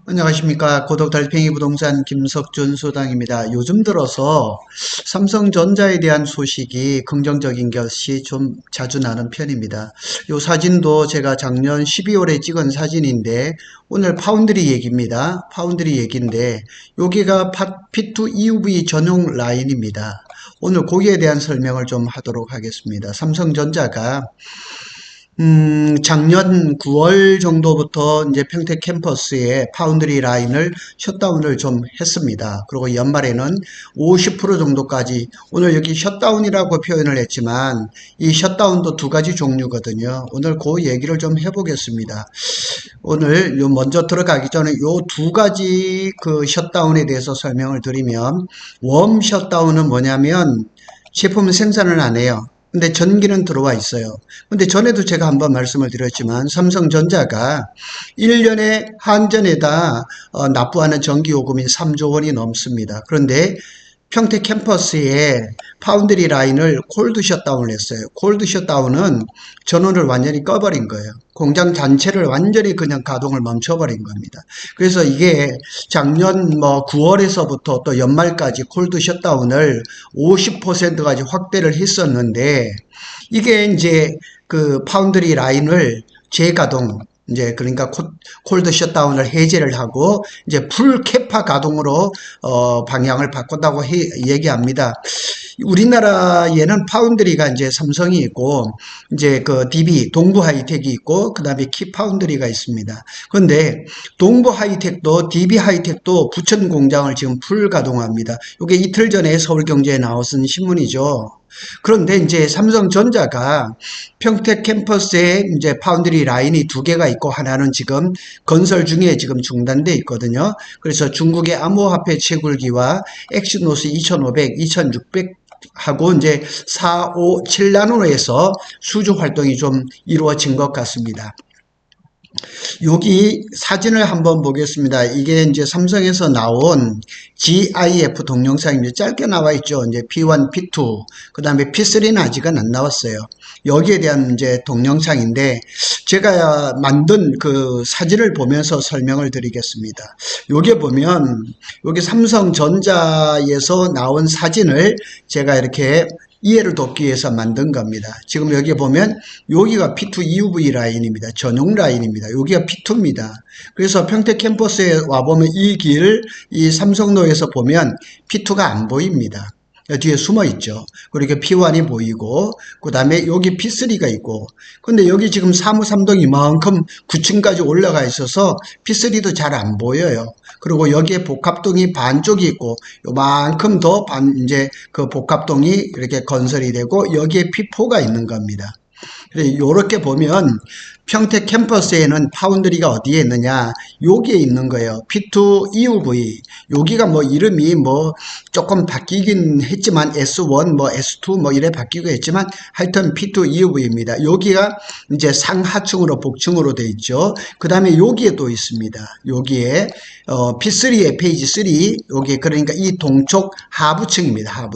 안녕하십니까. 고독달팽이 부동산 김석준 소장입니다. 요즘 들어서 삼성전자에 대한 소식이 긍정적인 것이 좀 자주 나는 편입니다. 요 사진도 제가 작년 12월에 찍은 사진인데 오늘 파운드리 얘기입니다. 파운드리 얘기인데 여기가 P2 EUV 전용 라인입니다. 오늘 거기에 대한 설명을 좀 하도록 하겠습니다. 삼성전자가 작년 9월 정도부터 이제 평택 캠퍼스에 파운드리 라인을 셧다운을 좀 했습니다. 그리고 연말에는 50% 정도까지, 오늘 여기 셧다운이라고 표현을 했지만 이 셧다운도 두 가지 종류거든요. 오늘 그 얘기를 좀 해보겠습니다. 오늘 먼저 들어가기 전에 요 두 가지 그 셧다운에 대해서 설명을 드리면, 웜 셧다운은 뭐냐면 제품 생산을 안 해요. 근데 전기는 들어와 있어요. 근데 전에도 제가 한번 말씀을 드렸지만 삼성전자가 1년에 한전에다 납부하는 전기요금이 3조 원이 넘습니다. 그런데 평택 캠퍼스에 파운드리 라인을 콜드 셧다운을 했어요. 콜드 셧다운은 전원을 완전히 꺼버린 거예요. 공장 전체를 완전히 그냥 가동을 멈춰버린 겁니다. 그래서 이게 작년 9월에서부터 또 연말까지 콜드 셧다운을 50%까지 확대를 했었는데, 이게 이제 그 파운드리 라인을 재가동, 이제 그러니까 콜드 셧다운을 해제를 하고 이제 풀 캐파 가동으로 방향을 바꿨다고 얘기합니다. 우리나라에는 파운드리가 이제 삼성이 있고, 이제 그 DB 동부 하이텍이 있고, 그 다음에 키 파운드리가 있습니다. 그런데 동부 하이텍도 DB 하이텍도 부천 공장을 지금 풀 가동합니다. 이게 이틀 전에 서울경제에 나왔은 신문이죠. 그런데 이제 삼성전자가 평택 캠퍼스에 이제 파운드리 라인이 두 개가 있고 하나는 지금 건설 중에 지금 중단돼 있거든요. 그래서 중국의 암호화폐 채굴기와 엑시노스 2500, 2600 하고 이제 4, 5, 7나노에서 수주 활동이 좀 이루어진 것 같습니다. 여기 사진을 한번 보겠습니다. 이게 이제 삼성에서 나온 GIF 동영상입니다. 짧게 나와 있죠. 이제 P1, P2, 그 다음에 P3는 아직은 안 나왔어요. 여기에 대한 이제 동영상인데 제가 만든 그 사진을 보면서 설명을 드리겠습니다. 여기 보면 여기 삼성전자에서 나온 사진을 제가 이렇게 이해를 돕기 위해서 만든 겁니다. 지금 여기 보면 여기가 P2 EUV 라인입니다. 전용 라인입니다. 여기가 P2입니다. 그래서 평택 캠퍼스에 와보면 이 길, 이 삼성로에서 보면 P2가 안 보입니다. 뒤에 숨어 있죠. 그리고 P1이 보이고, 그 다음에 여기 P3가 있고, 근데 여기 지금 사무삼동 이만큼 9층까지 올라가 있어서 P3도 잘 안 보여요. 그리고 여기에 복합동이 반쪽이 있고, 요만큼 더 이제 그 복합동이 이렇게 건설이 되고, 여기에 P4가 있는 겁니다. 이렇게 보면 평택 캠퍼스에는 파운드리가 어디에 있느냐, 여기에 있는 거예요. P2 EUV. 여기가 뭐 이름이 뭐 조금 바뀌긴 했지만 S1 뭐 S2 뭐 이래 바뀌고 했지만 하여튼 P2 EUV입니다. 여기가 이제 상하층으로 복층으로 돼 있죠. 그 다음에 여기에 또 있습니다. 여기에 P3의 페이지 3, 여기 그러니까 이 동쪽 하부층입니다.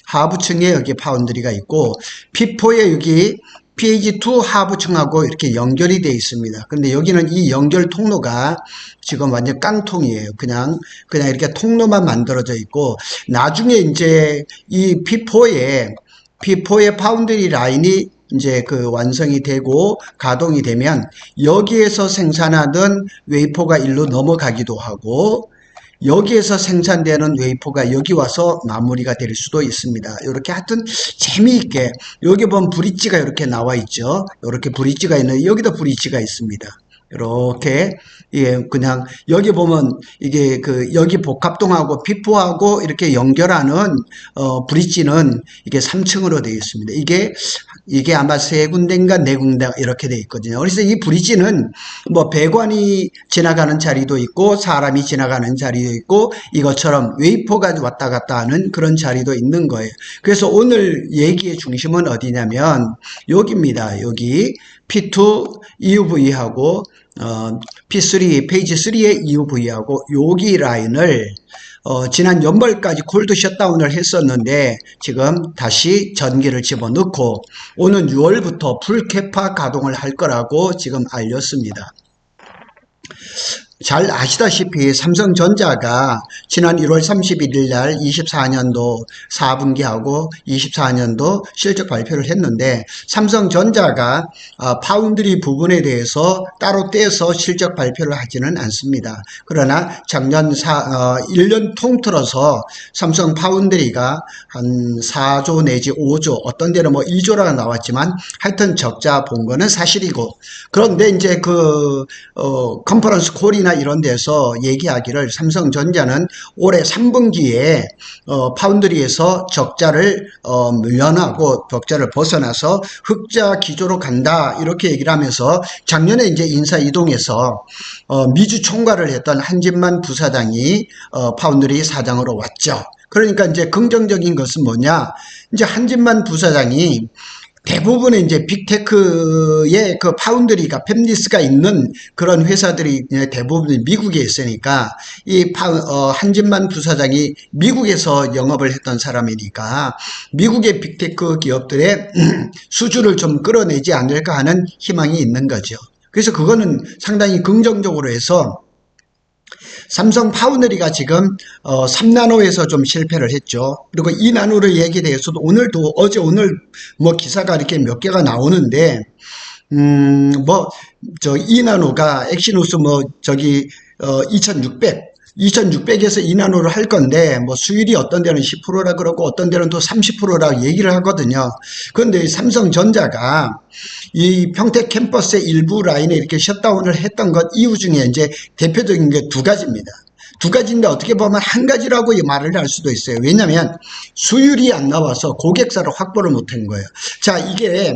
하부층에 여기 파운드리가 있고, P4에 여기 PH2 하부층하고 이렇게 연결이 되어 있습니다. 근데 여기는 이 연결 통로가 지금 완전 깡통이에요. 그냥 이렇게 통로만 만들어져 있고, 나중에 이제 이 P4의 파운드리 라인이 이제 그 완성이 되고 가동이 되면 여기에서 생산하던 웨이퍼가 일로 넘어가기도 하고, 여기에서 생산되는 웨이퍼가 여기 와서 마무리가 될 수도 있습니다. 이렇게 하여튼 재미있게, 여기 보면 브릿지가 이렇게 나와 있죠. 이렇게 브릿지가 있는, 여기도 브릿지가 있습니다. 이렇게, 예, 그냥 여기 보면 이게 그 여기 복합동하고 피포하고 이렇게 연결하는 브릿지는 이게 3층으로 되어 있습니다. 이게 아마 세 군데인가 네 군데 이렇게 되어 있거든요. 그래서 이 브릿지는 뭐 배관이 지나가는 자리도 있고 사람이 지나가는 자리도 있고 이것처럼 웨이퍼가 왔다 갔다 하는 그런 자리도 있는 거예요. 그래서 오늘 얘기의 중심은 어디냐면 여기입니다. 여기 P2 EUV하고 P3 페이지 3의 EUV하고 여기 라인을 지난 연말까지 콜드 셧다운을 했었는데 지금 다시 전기를 집어넣고 오는 6월부터 풀 캐파 가동을 할 거라고 지금 알렸습니다. 잘 아시다시피 삼성전자가 지난 1월 31일 날 24년도 4분기하고 24년도 실적 발표를 했는데 삼성전자가 파운드리 부분에 대해서 따로 떼서 실적 발표를 하지는 않습니다. 그러나 작년 1년 통틀어서 삼성 파운드리가 한 4조 내지 5조, 어떤 데는 뭐 2조라고 나왔지만 하여튼 적자 본 거는 사실이고, 그런데 이제 컨퍼런스 콜이나 이런 데서 얘기하기를 삼성전자는 올해 3분기에 파운드리에서 적자를 면하고 적자를 벗어나서 흑자 기조로 간다, 이렇게 얘기를 하면서 작년에 이제 인사 이동해서 미주 총괄을 했던 한진만 부사장이 파운드리 사장으로 왔죠. 그러니까 이제 긍정적인 것은 뭐냐? 이제 한진만 부사장이 대부분의 이제 빅테크의 그 파운드리가 팹리스가 있는 그런 회사들이 대부분 미국에 있으니까 한진만 부사장이 미국에서 영업을 했던 사람이니까 미국의 빅테크 기업들의 수주를 좀 끌어내지 않을까 하는 희망이 있는 거죠. 그래서 그거는 상당히 긍정적으로 해서 삼성 파운드리가 지금 3나노에서 좀 실패를 했죠. 그리고 2나노를 얘기에 대해서도 오늘도 오늘 뭐 기사가 이렇게 몇 개가 나오는데 2나노가 엑시노스 2600에서 2나노를 할 건데 뭐 수율이 어떤 데는 10%라 그러고 어떤 데는 또 30%라고 얘기를 하거든요. 그런데 삼성전자가 이 평택 캠퍼스의 일부 라인에 이렇게 셧다운을 했던 것 이유 중에 이제 대표적인 게 두 가지입니다. 두 가지인데 어떻게 보면 한 가지라고 말을 할 수도 있어요. 왜냐하면 수율이 안 나와서 고객사를 확보를 못한 거예요. 자, 이게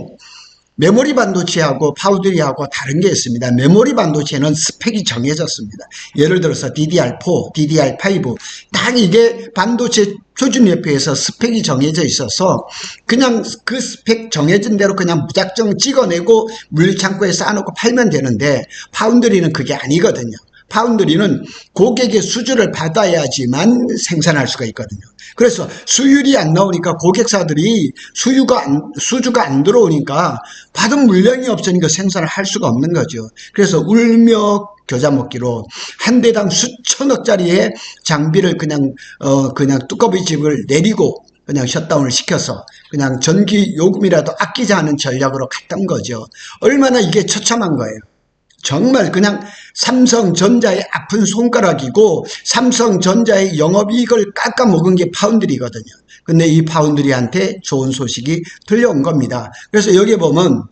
메모리 반도체하고 파운드리하고 다른 게 있습니다. 메모리 반도체는 스펙이 정해졌습니다. 예를 들어서 DDR4, DDR5 딱 이게 반도체 표준협회에서 스펙이 정해져 있어서 그냥 그 스펙 정해진 대로 그냥 무작정 찍어내고 물류창고에 쌓아놓고 팔면 되는데 파운드리는 그게 아니거든요. 파운드리는 고객의 수주를 받아야지만 생산할 수가 있거든요. 그래서 수율이 안 나오니까 고객사들이 수주가 안 들어오니까 받은 물량이 없으니까 생산을 할 수가 없는 거죠. 그래서 울며 겨자 먹기로 한 대당 수천억짜리의 장비를 그냥 뚜껑의 집을 내리고 그냥 셧다운을 시켜서 그냥 전기 요금이라도 아끼자 하는 전략으로 갔던 거죠. 얼마나 이게 처참한 거예요. 정말 그냥 삼성전자의 아픈 손가락이고 삼성전자의 영업이익을 깎아먹은 게 파운드리거든요. 근데 이 파운드리한테 좋은 소식이 들려온 겁니다. 그래서 여기 보면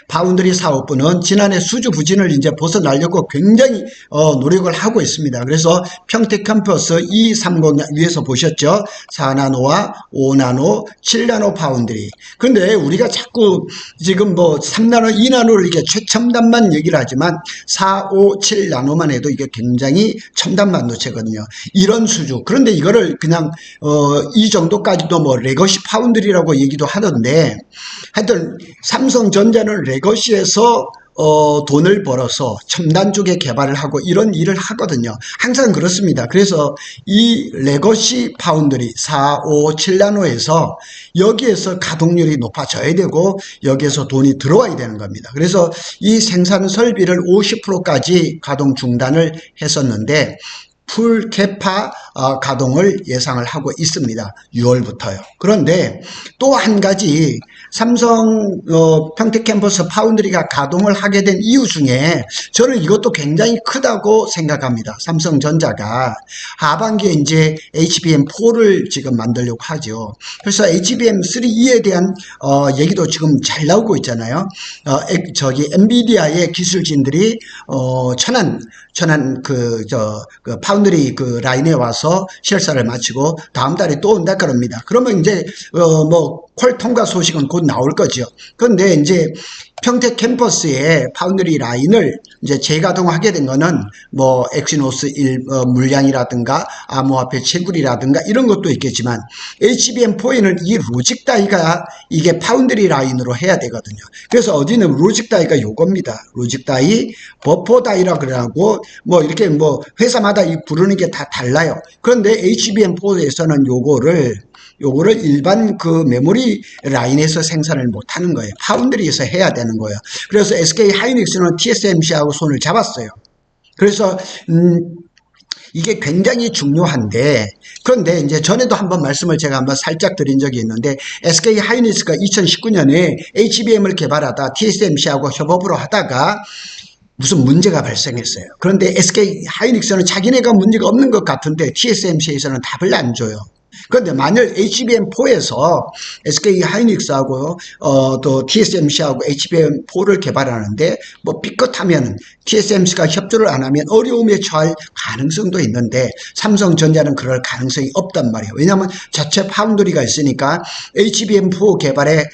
파운드리 사업부는 지난해 수주 부진을 이제 벗어나려고 굉장히 노력을 하고 있습니다. 그래서 평택 캠퍼스 230 위에서 보셨죠? 4나노와 5나노, 7나노 파운드리. 근데 우리가 자꾸 지금 3나노, 2나노를 이게 최첨단만 얘기를 하지만 4, 5, 7나노만 해도 이게 굉장히 첨단 반도체거든요. 이런 수주. 그런데 이거를 그냥 이 정도까지도 레거시 파운드리라고 얘기도 하던데, 하여튼 삼성전자는 레거시에서 돈을 벌어서 첨단 쪽에 개발을 하고 이런 일을 하거든요. 항상 그렇습니다. 그래서 이 레거시 파운드리 4, 5, 7나노에서 여기에서 가동률이 높아져야 되고 여기에서 돈이 들어와야 되는 겁니다. 그래서 이 생산 설비를 50%까지 가동 중단을 했었는데 풀 캐파 가동을 예상을 하고 있습니다. 6월부터요. 그런데 또 한 가지 삼성 평택 캠퍼스 파운드리가 가동을 하게 된 이유 중에 저는 이것도 굉장히 크다고 생각합니다. 삼성전자가 하반기에 이제 HBM4를 지금 만들려고 하죠. 그래서 HBM3E에 대한 얘기도 지금 잘 나오고 있잖아요. 엔비디아의 기술진들이 천안 파운드리 라인에 와서 실사를 마치고 다음 달에 또 온다 그럽니다. 그러면 이제 콜 통과 소식은 곧 나올 거죠. 그런데 이제 평택 캠퍼스에 파운드리 라인을 이제 재가동하게 된 거는 엑시노스 물량이라든가 암호화폐 채굴이라든가 이런 것도 있겠지만 HBM4에는 이 로직 다이가 이게 파운드리 라인으로 해야 되거든요. 그래서 어디는 로직 다이가 요겁니다. 로직 다이, 버퍼 다이라 그러고 이렇게 회사마다 부르는 게 다 달라요. 그런데 HBM4에서는 요거를 일반 메모리 라인에서 생산을 못 하는 거예요. 파운드리에서 해야 되는 거예요. 그래서 SK 하이닉스는 TSMC하고 손을 잡았어요. 그래서 이게 굉장히 중요한데, 그런데 이제 전에도 한번 말씀을 제가 한번 살짝 드린 적이 있는데, SK 하이닉스가 2019년에 HBM을 개발하다 TSMC하고 협업으로 하다가 무슨 문제가 발생했어요. 그런데 SK 하이닉스는 자기네가 문제가 없는 것 같은데 TSMC에서는 답을 안 줘요. 그런데 만일 HBM4에서 SK 하이닉스하고 또 TSMC하고 HBM4를 개발하는데 뭐 삐끗하면 TSMC가 협조를 안 하면 어려움에 처할 가능성도 있는데 삼성전자는 그럴 가능성이 없단 말이에요. 왜냐하면 자체 파운드리가 있으니까 HBM4 개발에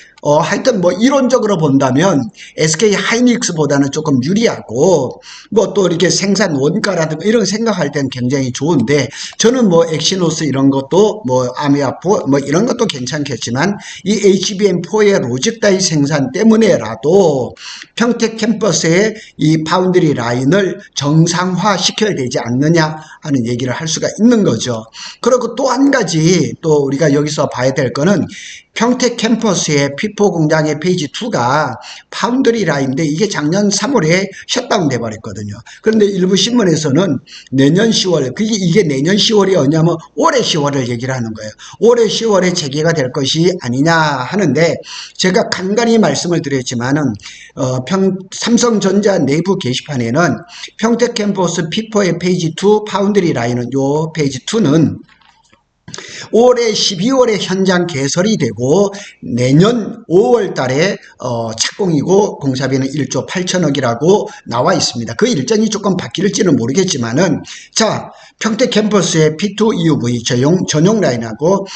하여튼 뭐 이론적으로 본다면 SK 하이닉스보다는 조금 유리하고 뭐 또 이렇게 생산 원가라든가 이런 거 생각할 때는 굉장히 좋은데, 저는 뭐 엑시노스 이런 것도 뭐 아미아포 뭐 이런 것도 괜찮겠지만 이 HBM4의 로직 다이 생산 때문에라도 평택 캠퍼스의 이 파운드리 라인을 정상화 시켜야 되지 않느냐 하는 얘기를 할 수가 있는 거죠. 그리고 또 한 가지 또 우리가 여기서 봐야 될 거는 평택 캠퍼스의 P4 공장의 페이지 2가 파운드리 라인인데 이게 작년 3월에 셧다운 돼 버렸거든요. 그런데 일부 신문에서는 내년 10월, 이게 내년 10월이 어냐면 올해 10월을 얘기를 하는 거예요. 올해 10월에 재개가 될 것이 아니냐 하는데, 제가 간간히 말씀을 드렸지만은 삼성전자 내부 게시판에는 평택 캠퍼스 P4의 페이지 2 파운드리 라인은 요 페이지 2는 올해 12월에 현장 개설이 되고 내년 5월 달에 착공이고 공사비는 1조 8천억이라고 나와 있습니다. 그 일정이 조금 바뀔지는 모르겠지만은, 자, 평택 캠퍼스의 P2 EUV 전용 라인하고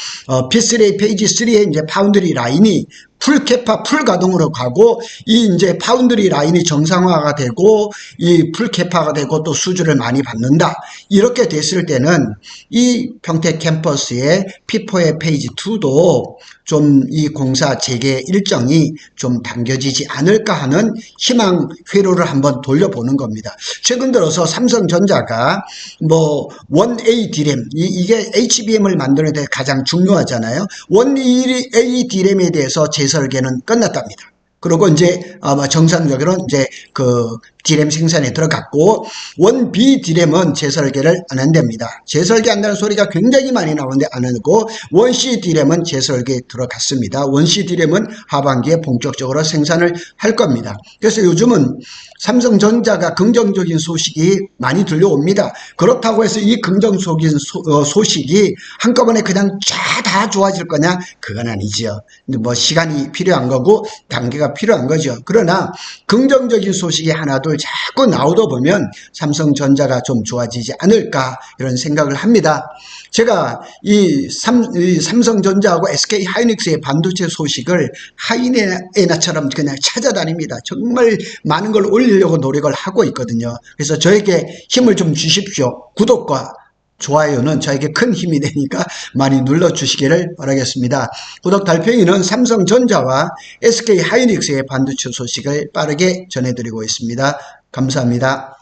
P3 페이지 3의 이제 파운드리 라인이 풀캐파 풀가동으로 가고, 이 이제 파운드리 라인이 정상화가 되고 이 풀캐파가 되고 또 수주를 많이 받는다, 이렇게 됐을 때는 이 평택 캠퍼스의 P4의 페이지 2도 좀 이 공사 재개 일정이 좀 당겨지지 않을까 하는 희망 회로를 한번 돌려보는 겁니다. 최근 들어서 삼성전자가 뭐 1A 디램, 이게 HBM을 만드는 데 가장 중요하잖아요. 1A 디램에 대해서 재설계는 끝났답니다. 그리고 이제 정상적으로 이제 그 디램 생산에 들어갔고, 1B 디램은 재설계를 안 한답니다. 재설계한다는 소리가 굉장히 많이 나오는데 안 하고, 1C 디램은 재설계에 들어갔습니다. 1C 디램은 하반기에 본격적으로 생산을 할 겁니다. 그래서 요즘은 삼성전자가 긍정적인 소식이 많이 들려옵니다. 그렇다고 해서 이 긍정적인 소식이 한꺼번에 그냥 다 좋아질 거냐? 그건 아니죠. 뭐 시간이 필요한 거고 단계가 필요한 거죠. 그러나 긍정적인 소식이 하나 둘 자꾸 나오다 보면 삼성전자가 좀 좋아지지 않을까, 이런 생각을 합니다. 제가 이 삼성전자하고 SK 하이닉스의 반도체 소식을 하이에나처럼 그냥 찾아다닙니다. 정말 많은 걸 올리려고 노력을 하고 있거든요. 그래서 저에게 힘을 좀 주십시오. 구독과 좋아요는 저에게 큰 힘이 되니까 많이 눌러주시기를 바라겠습니다. 구독 달팽이는 삼성전자와 SK 하이닉스의 반도체 소식을 빠르게 전해드리고 있습니다. 감사합니다.